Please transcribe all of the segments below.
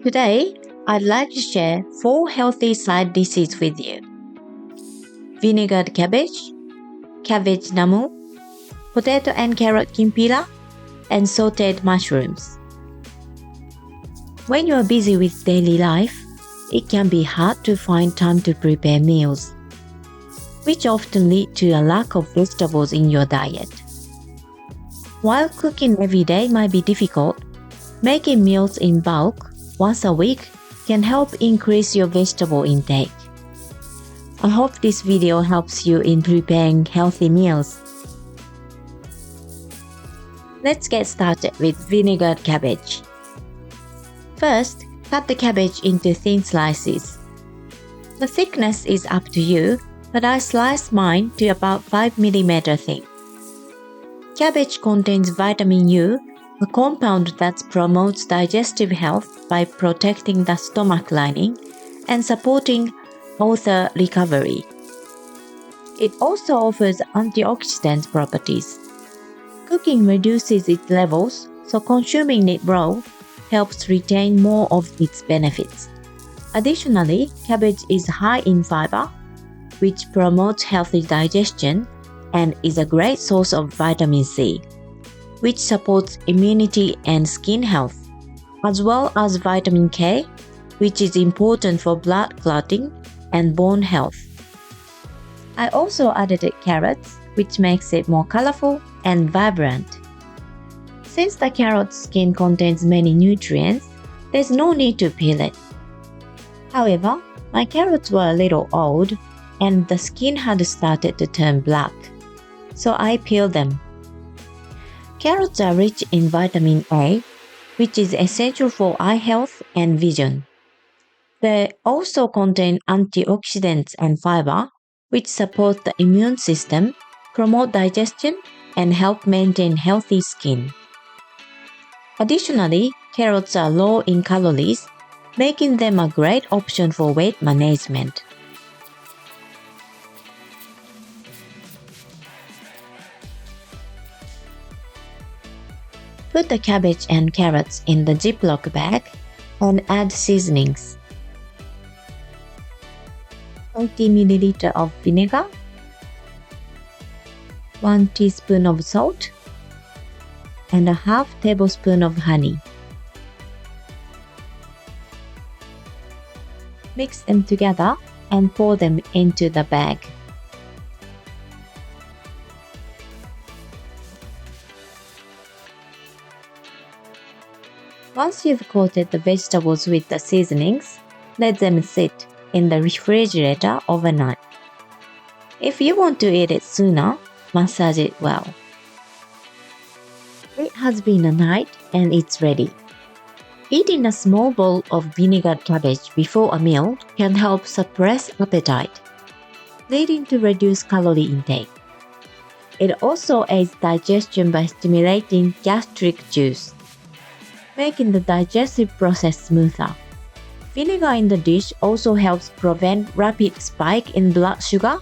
Today, I'd like to share 4 healthy side dishes with you. Vinegared cabbage, cabbage namul, potato and carrot kimpira, and sautéed mushrooms. When you're busy with daily life, it can be hard to find time to prepare meals, which often lead to a lack of vegetables in your diet. While cooking every day might be difficult, making meals in bulk once a week can help increase your vegetable intake. I hope this video helps you in preparing healthy meals. Let's get started with vinegared cabbage. First, cut the cabbage into thin slices. The thickness is up to you, but I sliced mine to about 5 mm thick. Cabbage contains vitamin U, a compound that promotes digestive health by protecting the stomach lining and supporting ulcer recovery. It also offers antioxidant properties. Cooking reduces its levels, so consuming it raw helps retain more of its benefits. Additionally, cabbage is high in fiber, which promotes healthy digestion and is a great source of vitamin C, which supports immunity and skin health, as well as vitamin K, which is important for blood clotting and bone health. I also added carrots, which makes it more colorful and vibrant. Since the carrot skin contains many nutrients, there's no need to peel it. However, my carrots were a little old and the skin had started to turn black, so I peeled them. Carrots are rich in vitamin A, which is essential for eye health and vision. They also contain antioxidants and fiber, which support the immune system, promote digestion, and help maintain healthy skin. Additionally, carrots are low in calories, making them a great option for weight management. Put the cabbage and carrots in the Ziploc bag and add seasonings. 20 ml of vinegar, 1 teaspoon of salt, and a half tablespoon of honey. Mix them together and pour them into the bag. Once you've coated the vegetables with the seasonings, let them sit in the refrigerator overnight. If you want to eat it sooner, massage it well. It has been a night and it's ready. Eating a small bowl of vinegared cabbage before a meal can help suppress appetite, leading to reduced calorie intake. It also aids digestion by stimulating gastric juice, making the digestive process smoother. Vinegar in the dish also helps prevent rapid spike in blood sugar,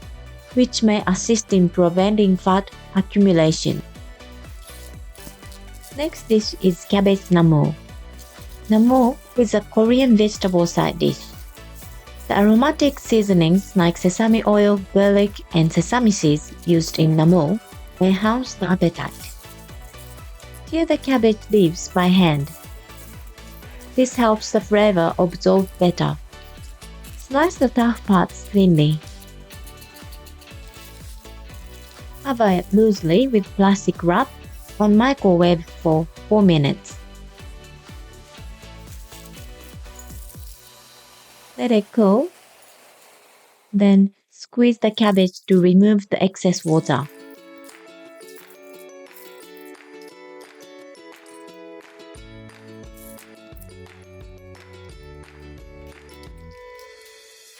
which may assist in preventing fat accumulation. Next dish is cabbage namul. Namul is a Korean vegetable side dish. The aromatic seasonings like sesame oil, garlic, and sesame seeds used in namul enhance the appetite. Peel the cabbage leaves by hand. This helps the flavor absorb better. Slice the tough parts thinly. Cover it loosely with plastic wrap and microwave for 4 minutes. Let it cool. Then squeeze the cabbage to remove the excess water.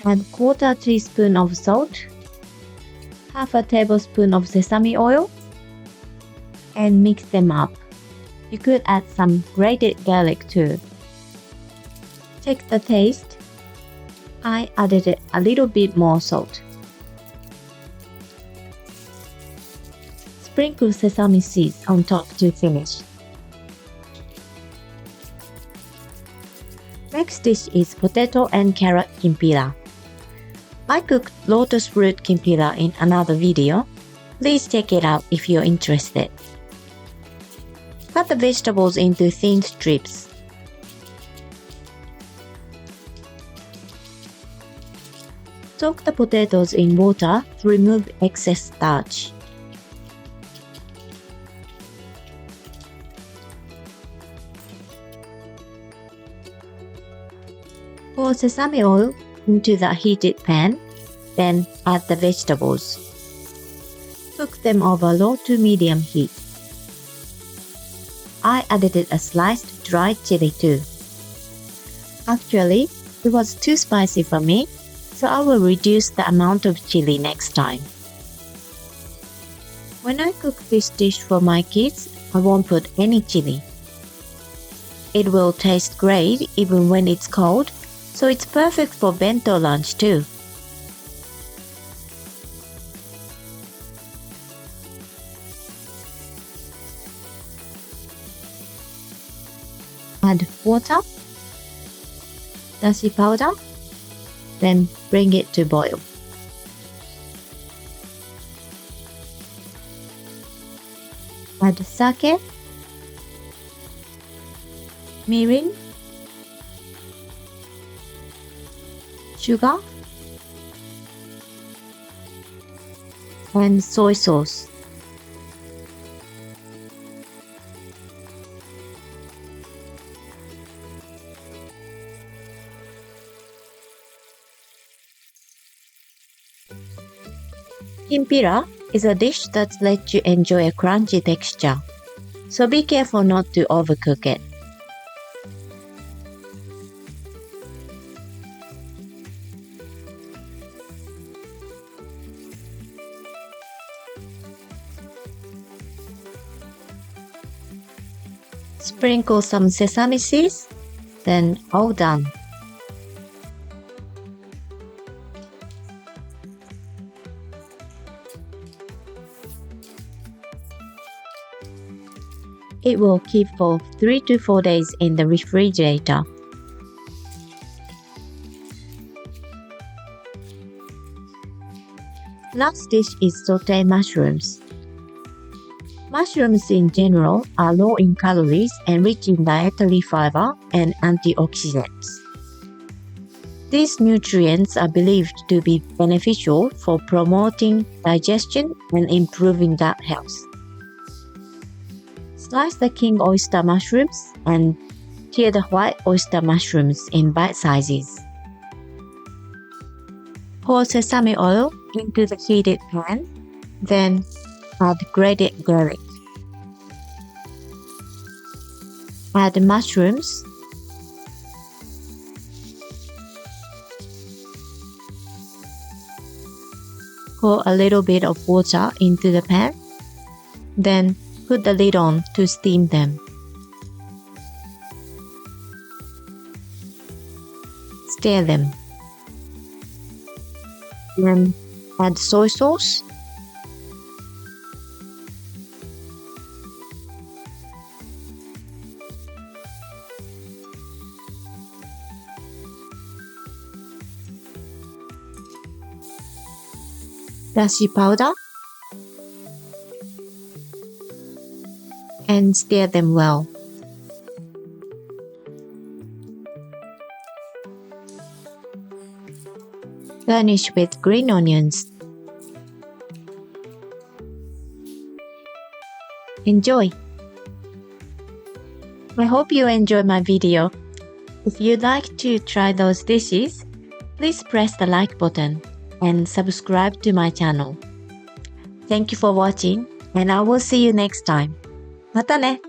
Add quarter teaspoon of salt, half a tablespoon of sesame oil, and mix them up. You could add some grated garlic too. Check the taste. I added a little bit more salt. Sprinkle sesame seeds on top to finish. Next dish is potato and carrot kimpira. I cooked lotus fruit kimpira in another video. Please check it out if you're interested. Cut the vegetables into thin strips. Soak the potatoes in water to remove excess starch. Pour sesame oil into the heated pan, then add the vegetables. Cook them over low to medium heat. I added a sliced dried chili too. Actually, it was too spicy for me, so I will reduce the amount of chili next time. When I cook this dish for my kids, I won't put any chili. It will taste great even when it's cold, so it's perfect for bento lunch too. Add water, dashi powder, then bring it to boil. Add sake, mirin, sugar, and soy sauce. Kimpira is a dish that lets you enjoy a crunchy texture, so be careful not to overcook it. Sprinkle some sesame seeds, then all done. It will keep for 3 to 4 days in the refrigerator. Last dish is sautéed mushrooms. Mushrooms in general are low in calories and rich in dietary fiber and antioxidants. These nutrients are believed to be beneficial for promoting digestion and improving gut health. Slice the king oyster mushrooms and tear the white oyster mushrooms in bite sizes. Pour sesame oil into the heated pan, then add grated garlic. Add mushrooms, pour a little bit of water into the pan, then put the lid on to steam them. Stir them. Then add soy sauce, dashi powder, and stir them well. Garnish with green onions. Enjoy! I hope you enjoyed my video. If you'd like to try those dishes, please press the like button and subscribe to my channel. Thank you for watching, and I will see you next time. またね!